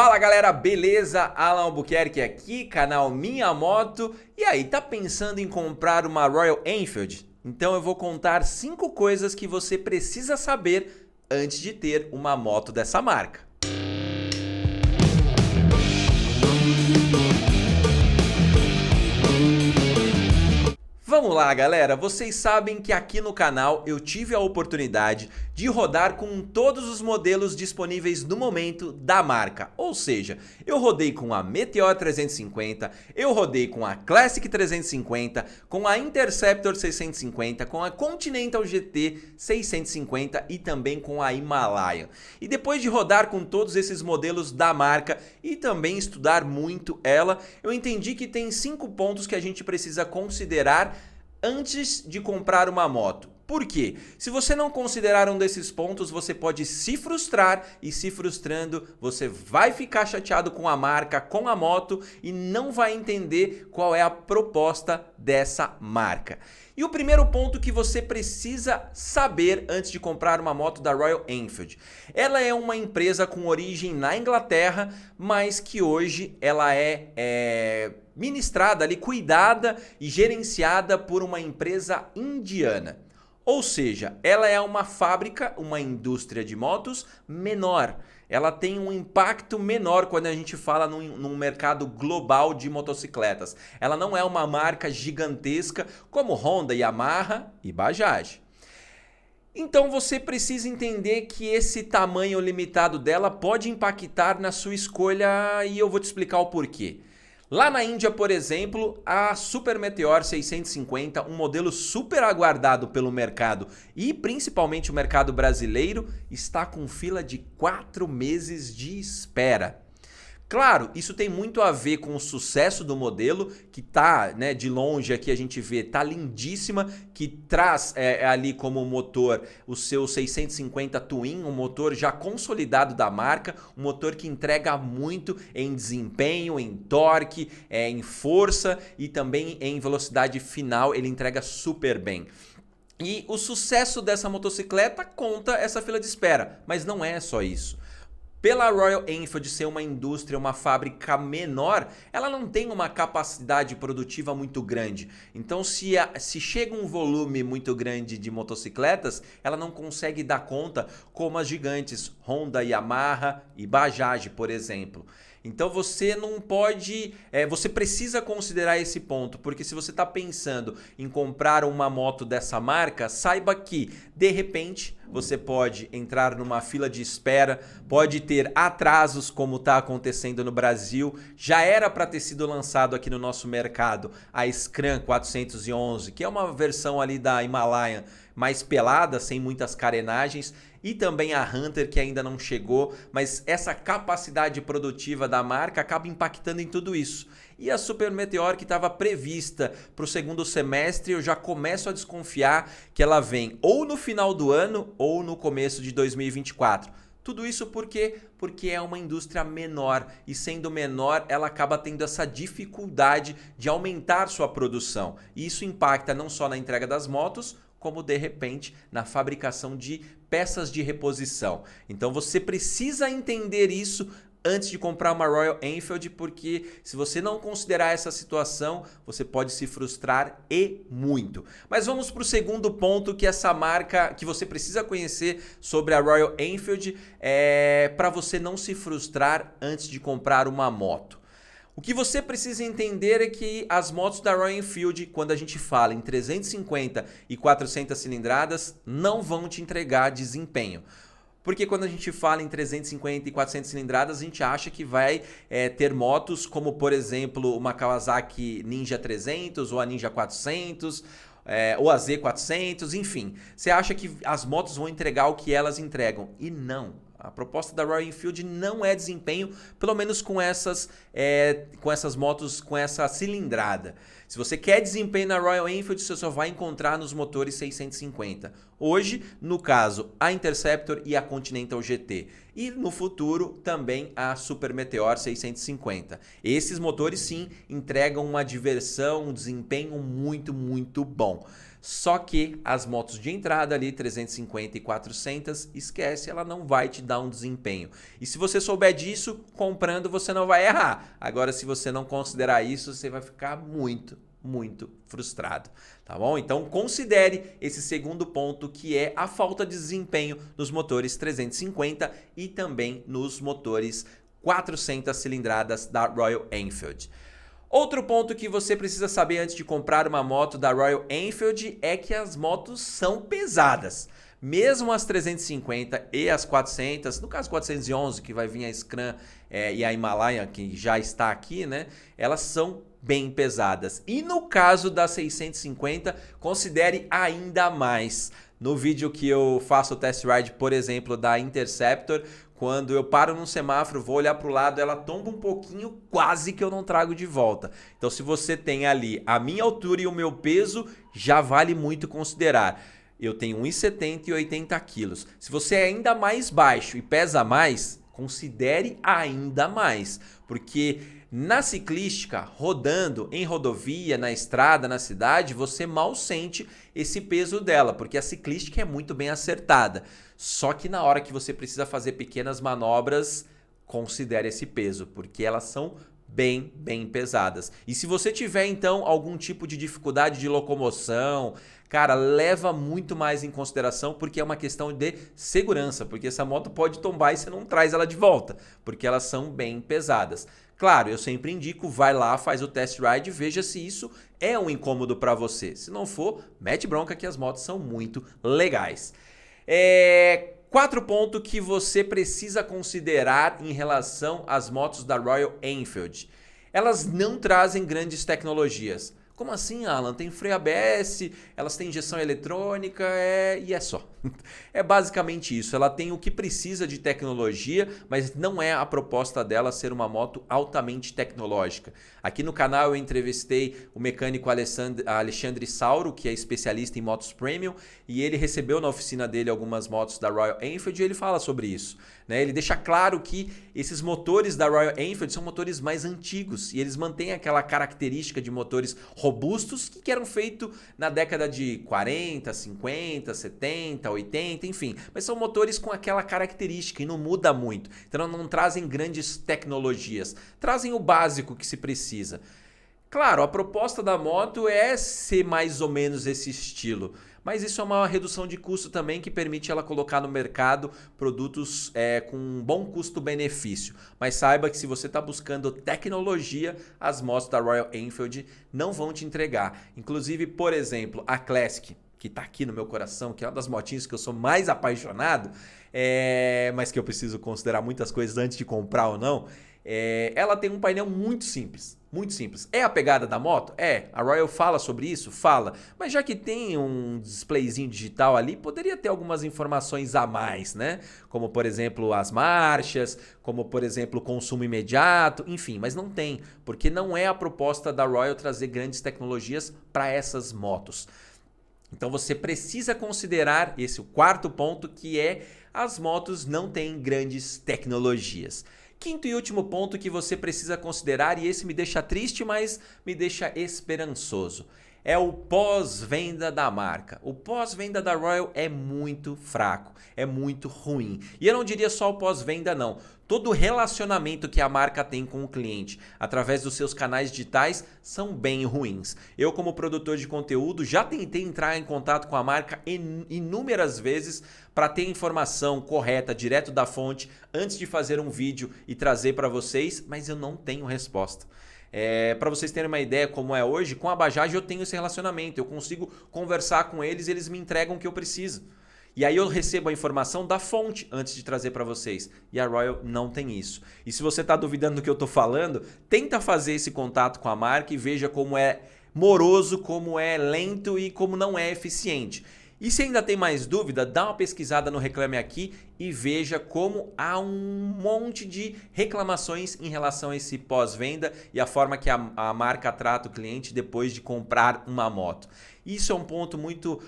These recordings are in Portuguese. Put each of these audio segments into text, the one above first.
Fala galera, beleza? Alan Albuquerque aqui, canal Minha Moto. E aí, tá pensando em comprar uma Royal Enfield? Então eu vou contar 5 coisas que você precisa saber antes de ter uma moto dessa marca. Vamos lá galera, vocês sabem que aqui no canal eu tive a oportunidade de rodar com todos os modelos disponíveis no momento da marca. Ou seja, eu rodei com a Meteor 350, eu rodei com a Classic 350, com a Interceptor 650, com a Continental GT 650 e também com a Himalayan. E depois de rodar com todos esses modelos da marca e também estudar muito ela, eu entendi que tem 5 pontos que a gente precisa considerar antes de comprar uma moto. Por quê? Se você não considerar um desses pontos, você pode se frustrar e se frustrando, você vai ficar chateado com a marca, com a moto e não vai entender qual é a proposta dessa marca. E o primeiro ponto que você precisa saber antes de comprar uma moto da Royal Enfield. Ela é uma empresa com origem na Inglaterra, mas que hoje ela é ministrada ali, cuidada e gerenciada por uma empresa indiana. Ou seja, ela é uma fábrica, uma indústria de motos menor. Ela tem um impacto menor quando a gente fala num mercado global de motocicletas. Ela não é uma marca gigantesca como Honda, Yamaha e Bajaj. Então você precisa entender que esse tamanho limitado dela pode impactar na sua escolha e eu vou te explicar o porquê. Lá na Índia, por exemplo, a Super Meteor 650, um modelo super aguardado pelo mercado e principalmente o mercado brasileiro, está com fila de 4 meses de espera. Claro, isso tem muito a ver com o sucesso do modelo, que tá, né, de longe aqui a gente vê, tá lindíssima, que traz ali como motor o seu 650 Twin, um motor já consolidado da marca, um motor que entrega muito em desempenho, em torque, em força e também em velocidade final, ele entrega super bem. E o sucesso dessa motocicleta conta essa fila de espera, mas não é só isso. Pela Royal Enfield ser uma indústria, uma fábrica menor, ela não tem uma capacidade produtiva muito grande. Então se chega um volume muito grande de motocicletas, ela não consegue dar conta como as gigantes Honda, Yamaha e Bajaj, por exemplo. Então você não pode, você precisa considerar esse ponto, porque se você está pensando em comprar uma moto dessa marca, saiba que de repente você pode entrar numa fila de espera, pode ter atrasos como está acontecendo no Brasil. Já era para ter sido lançado aqui no nosso mercado a Scram 411, que é uma versão ali da Himalayan mais pelada, sem muitas carenagens, e também a Hunter, que ainda não chegou, mas essa capacidade produtiva da marca acaba impactando em tudo isso. E a Super Meteor, que estava prevista para o segundo semestre, eu já começo a desconfiar que ela vem ou no final do ano ou no começo de 2024. Tudo isso por quê? Porque é uma indústria menor e sendo menor ela acaba tendo essa dificuldade de aumentar sua produção. E isso impacta não só na entrega das motos, como de repente na fabricação de peças de reposição. Então você precisa entender isso antes de comprar uma Royal Enfield, porque se você não considerar essa situação, você pode se frustrar e muito. Mas vamos para o segundo ponto, que essa marca que você precisa conhecer sobre a Royal Enfield para você não se frustrar antes de comprar uma moto. O que você precisa entender é que as motos da Royal Enfield, quando a gente fala em 350 e 400 cilindradas, não vão te entregar desempenho. Porque quando a gente fala em 350 e 400 cilindradas, a gente acha que vai ter motos como, por exemplo, uma Kawasaki Ninja 300 ou a Ninja 400, ou a Z400, enfim. Você acha que as motos vão entregar o que elas entregam. E não. A proposta da Royal Enfield não é desempenho, pelo menos com essas motos, com essa cilindrada. Se você quer desempenho na Royal Enfield, você só vai encontrar nos motores 650. Hoje, no caso, a Interceptor e a Continental GT. E no futuro, também a Super Meteor 650. Esses motores, sim, entregam uma diversão, um desempenho muito, muito bom. Só que as motos de entrada ali, 350 e 400, esquece, ela não vai te dar um desempenho. E se você souber disso, comprando você não vai errar. Agora, se você não considerar isso, você vai ficar muito frustrado, tá bom? Então considere esse segundo ponto, que é a falta de desempenho nos motores 350 e também nos motores 400 cilindradas da Royal Enfield. Outro ponto que você precisa saber antes de comprar uma moto da Royal Enfield é que as motos são pesadas. Mesmo as 350 e as 400, no caso 411, que vai vir a Scram e a Himalaia, que já está aqui, né? Elas são bem pesadas. E no caso da 650, considere ainda mais. No vídeo que eu faço o test ride, por exemplo, da Interceptor, quando eu paro num semáforo, vou olhar para o lado, ela tomba um pouquinho, quase que eu não trago de volta. Então, se você tem ali a minha altura e o meu peso, já vale muito considerar. Eu tenho 1,70 e 80 quilos. Se você é ainda mais baixo e pesa mais, considere ainda mais, porque na ciclística, rodando em rodovia, na estrada, na cidade, você mal sente esse peso dela, porque a ciclística é muito bem acertada. Só que na hora que você precisa fazer pequenas manobras, considere esse peso, porque elas são bem pesadas. E se você tiver então algum tipo de dificuldade de locomoção, cara, leva muito mais em consideração, porque é uma questão de segurança, porque essa moto pode tombar e você não traz ela de volta, porque elas são bem pesadas. Claro, eu sempre indico, vai lá, faz o test ride e veja se isso é um incômodo para você. Se não for, mete bronca que as motos são muito legais. Quatro pontos que você precisa considerar em relação às motos da Royal Enfield. Elas não trazem grandes tecnologias. Como assim, Alan? Tem freio ABS, elas têm injeção eletrônica e é só. É basicamente isso. Ela tem o que precisa de tecnologia, mas não é a proposta dela ser uma moto altamente tecnológica. Aqui no canal eu entrevistei o mecânico Alexandre Sauro, que é especialista em motos premium, e ele recebeu na oficina dele algumas motos da Royal Enfield e ele fala sobre isso. Ele deixa claro que esses motores da Royal Enfield são motores mais antigos e eles mantêm aquela característica de motores robustos que eram feitos na década de 40, 50, 70, 80, enfim. Mas são motores com aquela característica e não muda muito. Então não trazem grandes tecnologias, trazem o básico que se precisa. Claro, a proposta da moto é ser mais ou menos esse estilo, mas isso é uma redução de custo também que permite ela colocar no mercado produtos com um bom custo-benefício. Mas saiba que se você está buscando tecnologia, as motos da Royal Enfield não vão te entregar. Inclusive, por exemplo, a Classic, que está aqui no meu coração, que é uma das motinhas que eu sou mais apaixonado, mas que eu preciso considerar muitas coisas antes de comprar ou não. Ela tem um painel muito simples. Muito simples. É a pegada da moto? A Royal fala sobre isso? Fala. Mas já que tem um displayzinho digital ali, poderia ter algumas informações a mais, né? Como, por exemplo, as marchas, como, por exemplo, o consumo imediato, enfim. Mas não tem, porque não é a proposta da Royal trazer grandes tecnologias para essas motos. Então você precisa considerar esse o quarto ponto, que é as motos não têm grandes tecnologias. Quinto e último ponto que você precisa considerar, e esse me deixa triste, mas me deixa esperançoso, é o pós-venda da marca. O pós-venda da Royal é muito fraco, é muito ruim. E eu não diria só o pós-venda não. Todo o relacionamento que a marca tem com o cliente através dos seus canais digitais são bem ruins. Eu, como produtor de conteúdo, já tentei entrar em contato com a marca inúmeras vezes para ter informação correta, direto da fonte, antes de fazer um vídeo e trazer para vocês, mas eu não tenho resposta. Para vocês terem uma ideia como é hoje, com a Bajaj eu tenho esse relacionamento, eu consigo conversar com eles e eles me entregam o que eu preciso. E aí eu recebo a informação da fonte antes de trazer para vocês. E a Royal não tem isso. E se você está duvidando do que eu estou falando, tenta fazer esse contato com a marca e veja como é moroso, como é lento e como não é eficiente. E se ainda tem mais dúvida, dá uma pesquisada no Reclame Aqui e veja como há um monte de reclamações em relação a esse pós-venda e a forma que a marca trata o cliente depois de comprar uma moto. Isso é um ponto muito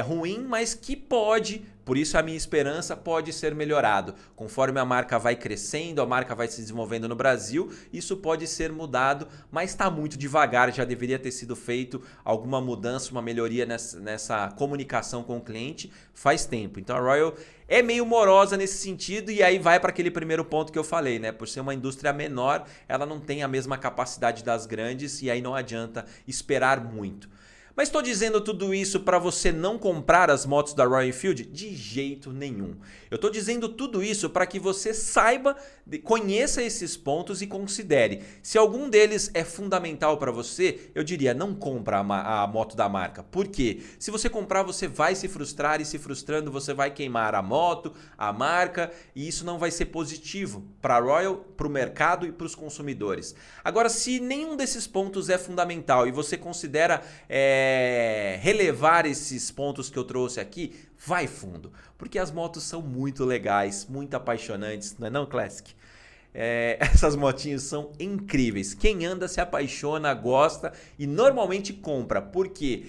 ruim, mas que pode, por isso a minha esperança, pode ser melhorado. Conforme a marca vai crescendo, a marca vai se desenvolvendo no Brasil, isso pode ser mudado, mas está muito devagar, já deveria ter sido feito alguma mudança, uma melhoria nessa comunicação com o cliente faz tempo. Então a Royal é meio morosa nesse sentido e aí vai para aquele primeiro ponto que eu falei, né? Por ser uma indústria menor, ela não tem a mesma capacidade das grandes e aí não adianta esperar muito. Mas estou dizendo tudo isso para você não comprar as motos da Royal Enfield? De jeito nenhum. Eu estou dizendo tudo isso para que você saiba, conheça esses pontos e considere. Se algum deles é fundamental para você, eu diria não compra a moto da marca. Por quê? Se você comprar, você vai se frustrar e se frustrando você vai queimar a moto, a marca e isso não vai ser positivo para a Royal, para o mercado e para os consumidores. Agora, se nenhum desses pontos é fundamental e você considera relevar esses pontos que eu trouxe aqui, vai fundo, porque as motos são muito legais, muito apaixonantes, não é não, Classic? Essas motinhas são incríveis. Quem anda se apaixona, gosta e normalmente compra, porque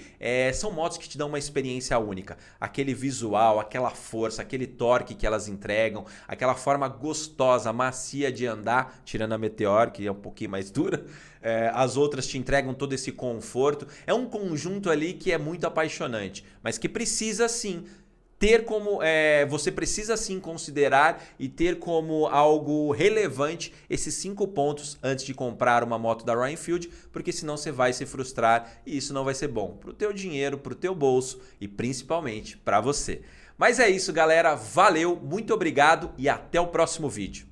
são motos que te dão uma experiência única. Aquele visual, aquela força, aquele torque que elas entregam, aquela forma gostosa, macia de andar, tirando a Meteor, que é um pouquinho mais dura. As outras te entregam todo esse conforto. É um conjunto ali que é muito apaixonante, mas que precisa sim ter como você precisa sim considerar e ter como algo relevante esses 5 pontos antes de comprar uma moto da Royal Enfield, porque senão você vai se frustrar e isso não vai ser bom para o teu dinheiro, para o teu bolso e principalmente para você. Mas é isso, galera, valeu, muito obrigado e até o próximo vídeo.